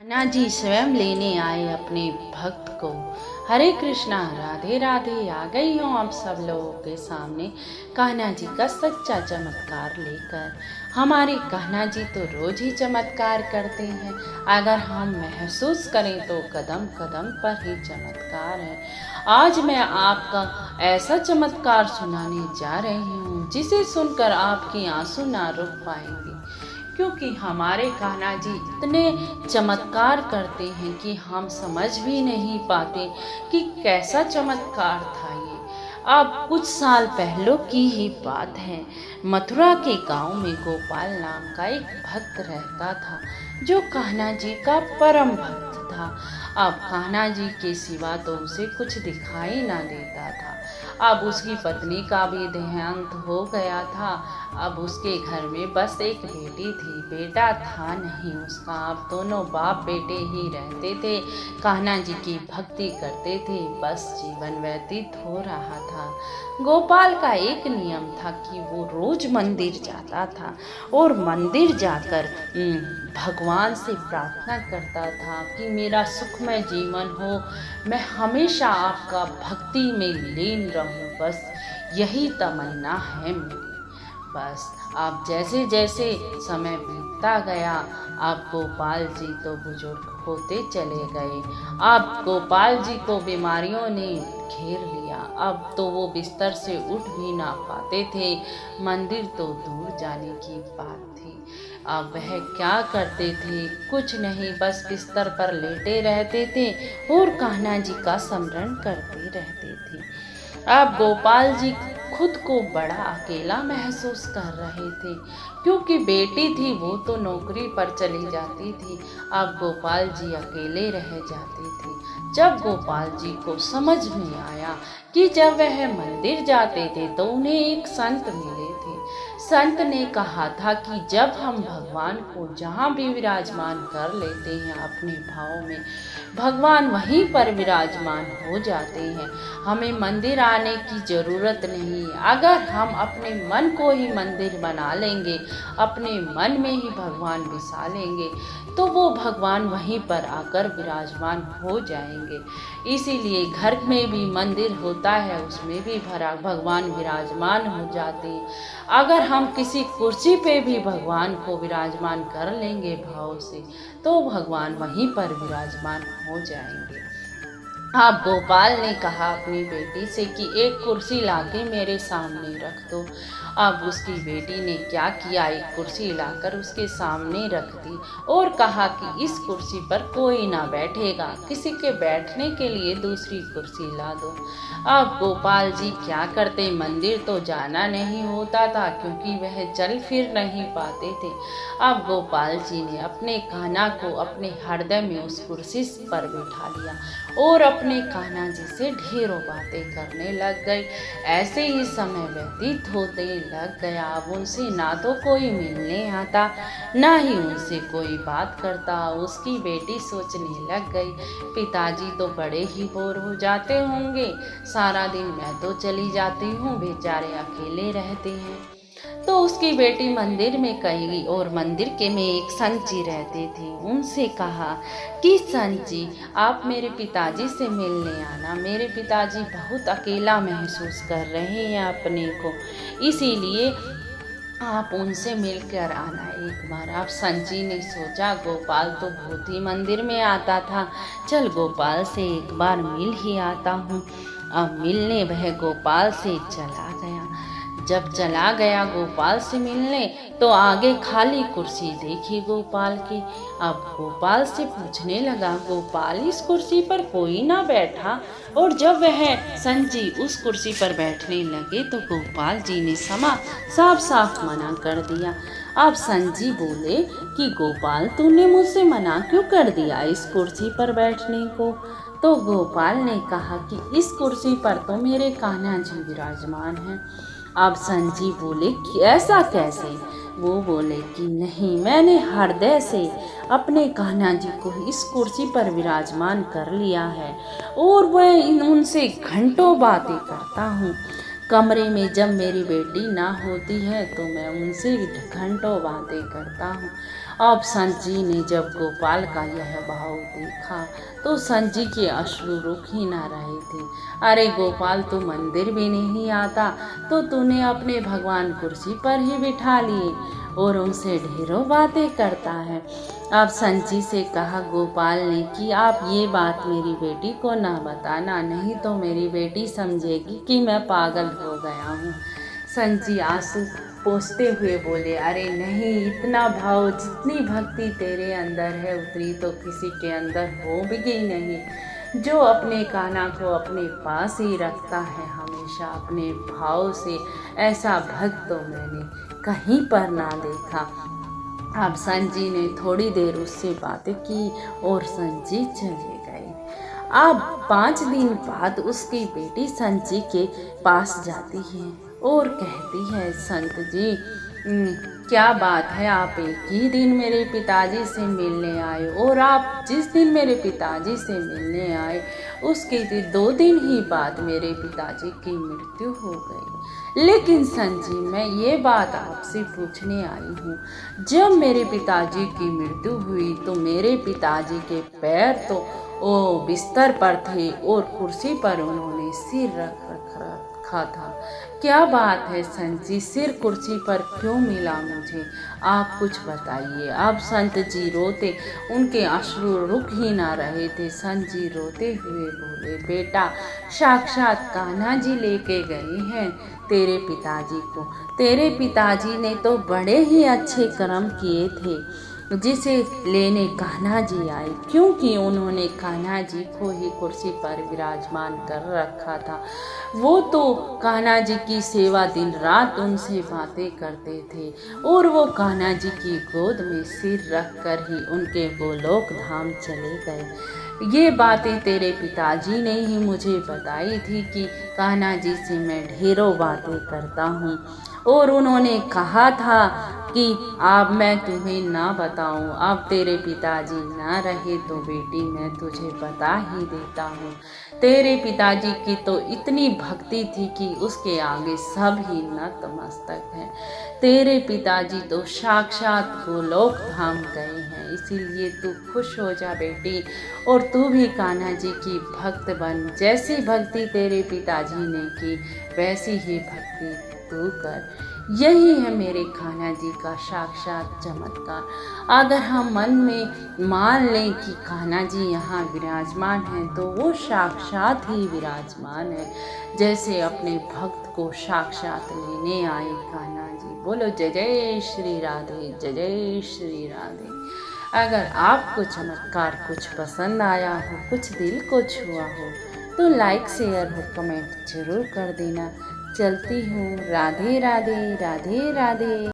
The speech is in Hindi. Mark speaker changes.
Speaker 1: कान्हा जी स्वयं लेने आए अपने भक्त को। हरे कृष्णा राधे राधे। आ गई हूँ आप सब लोगों के सामने कान्हा जी का सच्चा चमत्कार लेकर। हमारे कान्हा जी तो रोज ही चमत्कार करते हैं, अगर हम महसूस करें तो कदम कदम पर ही चमत्कार है। आज मैं आपका ऐसा चमत्कार सुनाने जा रही हूँ जिसे सुनकर आपकी आंसू ना रुक पाएंगे, क्योंकि हमारे कान्हा जी इतने चमत्कार करते हैं कि हम समझ भी नहीं पाते कि कैसा चमत्कार था ये। अब कुछ साल पहले की ही बात है। मथुरा के गांव में गोपाल नाम का एक भक्त रहता था जो कान्हा जी का परम भक्त था। अब कान्हा जी के सिवा तो उसे कुछ दिखाई ना देता था। अब उसकी पत्नी का भी देहांत हो गया था। अब उसके घर में बस एक बेटी थी, बेटा था नहीं उसका। अब दोनों बाप बेटे ही रहते थे, कान्हा जी की भक्ति करते थे, बस जीवन व्यतीत हो रहा था। गोपाल का एक नियम था कि वो रोज मंदिर जाता था और मंदिर जाकर भगवान से प्रार्थना करता था कि मेरा सुखमय जीवन हो, मैं हमेशा आपका भक्ति में लीन रहूं, बस यही तमन्ना है मेरी। बस अब जैसे जैसे समय बीतता गया, अब गोपाल जी तो बुजुर्ग होते चले गए। अब गोपाल जी को बीमारियों ने घेर लिया। अब तो वो बिस्तर से उठ भी ना पाते थे, मंदिर तो दूर जाने की बात थी। अब वह क्या करते थे, कुछ नहीं, बस बिस्तर पर लेटे रहते थे और कान्हा जी का स्मरण करते रहते थे। अब गोपाल जी खुद को बड़ा अकेला महसूस कर रहे थे, क्योंकि बेटी थी वो तो नौकरी पर चली जाती थी। अब गोपाल जी अकेले रह जाते थे। जब गोपाल जी को समझ में आया कि जब वह मंदिर जाते थे तो उन्हें एक संत मिले थे। संत ने कहा था कि जब हम भगवान को जहाँ भी विराजमान कर लेते हैं अपने भाव में, भगवान वहीं पर विराजमान हो जाते हैं। हमें मंदिर आने की ज़रूरत नहीं। अगर हम अपने मन को ही मंदिर बना लेंगे, अपने मन में ही भगवान बसा लेंगे, तो वो भगवान वहीं पर आकर विराजमान हो जाएंगे। इसीलिए घर में भी मंदिर होता है, उसमें भी भगवान विराजमान हो जाते हैं। अगर हम किसी कुर्सी पे भी भगवान को विराजमान कर लेंगे भाव से, तो भगवान वहीं पर विराजमान हो जाएंगे। अब गोपाल ने कहा अपनी बेटी से कि एक कुर्सी लाके मेरे सामने रख दो। अब उसकी बेटी ने क्या किया, एक कुर्सी लाकर उसके सामने रख दी और कहा कि इस कुर्सी पर कोई ना बैठेगा, किसी के बैठने के लिए दूसरी कुर्सी ला दो। अब गोपाल जी क्या करते, मंदिर तो जाना नहीं होता था क्योंकि वह चल फिर नहीं पाते थे। अब गोपाल जी ने अपने कान्हा को अपने हृदय में उस कुर्सी पर बिठा लिया और अपने कान्हा जी से ढेरों बातें करने लग गई। ऐसे ही समय व्यतीत होते लग गया। अब उनसे ना तो कोई मिलने आता, ना ही उनसे कोई बात करता। उसकी बेटी सोचने लग गई, पिताजी तो बड़े ही बोर हो जाते होंगे, सारा दिन मैं तो चली जाती हूँ, बेचारे अकेले रहते हैं। तो उसकी बेटी मंदिर में गई और मंदिर के में एक संत जी रहते थे। उनसे कहा कि संत जी, आप मेरे पिताजी से मिलने आना, मेरे पिताजी बहुत अकेला महसूस कर रहे हैं अपने को, इसीलिए आप उनसे मिलकर आना एक बार। अब संत जी ने सोचा गोपाल तो बहुत ही मंदिर में आता था, चल गोपाल से एक बार मिल ही आता हूँ। अब मिलने वह गोपाल से चला गया। जब चला गया गोपाल से मिलने, तो आगे खाली कुर्सी देखी गोपाल की। अब गोपाल से पूछने लगा, गोपाल इस कुर्सी पर कोई ना बैठा? और जब वह संत जी उस कुर्सी पर बैठने लगे तो गोपाल जी ने साफ साफ मना कर दिया। अब संत जी बोले कि गोपाल, तूने मुझसे मना क्यों कर दिया इस कुर्सी पर बैठने को? तो गोपाल ने कहा कि इस कुर्सी पर तो मेरे कान्हा जी विराजमान हैं। अब संत जी बोले कि ऐसा कैसे? वो बोले कि नहीं, मैंने हृदय से अपने कान्हा जी को इस कुर्सी पर विराजमान कर लिया है और वह उनसे घंटों बातें करता हूँ। कमरे में जब मेरी बेटी ना होती है तो मैं उनसे घंटों बातें करता हूँ। अब संत जी ने जब गोपाल का यह भाव देखा तो संत जी के अश्रु रुक ही ना रहे थे। अरे गोपाल, तू मंदिर भी नहीं आता तो तूने अपने भगवान कुर्सी पर ही बिठा लिए और उनसे ढेरों बातें करता है। अब संत जी से कहा गोपाल ने कि आप ये बात मेरी बेटी को ना बताना, नहीं तो मेरी बेटी समझेगी कि मैं पागल हो गया हूँ। संत जी आंसू पोंछते हुए बोले, अरे नहीं, इतना भाव, जितनी भक्ति तेरे अंदर है उतनी तो किसी के अंदर हो भी गई नहीं। जो अपने कान्हा को अपने पास ही रखता है हमेशा अपने भाव से, ऐसा भक्त तो मैंने कहीं पर ना देखा। अब संत जी ने थोड़ी देर उससे बातें की और संत जी चले गए। अब 5 दिन बाद उसकी बेटी संत जी के पास जाती है और कहती है, संत जी, क्या बात है, आप एक ही दिन मेरे पिताजी से मिलने आए और आप जिस दिन मेरे पिताजी से मिलने आए उसके 2 दिन ही बाद मेरे पिताजी की मृत्यु हो गई। लेकिन संत जी, मैं ये बात आपसे पूछने आई हूँ, जब मेरे पिताजी की मृत्यु हुई तो मेरे पिताजी के पैर तो वो बिस्तर पर थे और कुर्सी पर उन्होंने सिर रख रखा था। क्या बात है संत जी, सिर कुर्सी पर क्यों मिला मुझे? आप कुछ बताइए। अब संत जी रोते, उनके अश्रु रुक ही ना रहे थे। संत जी रोते हुए बोले, बेटा, साक्षात कान्हा जी लेके गए हैं तेरे पिताजी को। तेरे पिताजी ने तो बड़े ही अच्छे कर्म किए थे जिसे लेने कान्हा जी आए, क्योंकि उन्होंने कान्हा जी को ही कुर्सी पर विराजमान कर रखा था। वो तो कान्हा जी की सेवा दिन रात उनसे बातें करते थे और वो कान्हा जी की गोद में सिर रख कर ही उनके गोलोक धाम चले गए। ये बातें तेरे पिताजी ने ही मुझे बताई थी कि कान्हा जी से मैं ढेरों बातें करता हूँ और उन्होंने कहा था कि अब मैं तुम्हें ना बताऊं। अब तेरे पिताजी ना रहे तो बेटी मैं तुझे बता ही देता हूँ। तेरे पिताजी की तो इतनी भक्ति थी कि उसके आगे सब ही नतमस्तक हैं। तेरे पिताजी तो साक्षात गोलोक धाम गए हैं, इसीलिए तू खुश हो जा बेटी और तू भी कान्हा जी की भक्त बन। जैसी भक्ति तेरे पिताजी ने की वैसी ही भक्ति तू कर। यही है मेरे कान्हा जी का साक्षात चमत्कार। अगर हम मन में मान लें कि कान्हा जी यहाँ विराजमान हैं तो वो साक्षात ही विराजमान है, जैसे अपने भक्त को साक्षात लेने आए कान्हा जी। बोलो जय जय श्री राधे, जय जय श्री राधे। अगर आपको चमत्कार कुछ पसंद आया हो, कुछ दिल को छुआ हो तो लाइक, शेयर और कमेंट जरूर कर देना। चलती हूँ। राधे राधे, राधे राधे।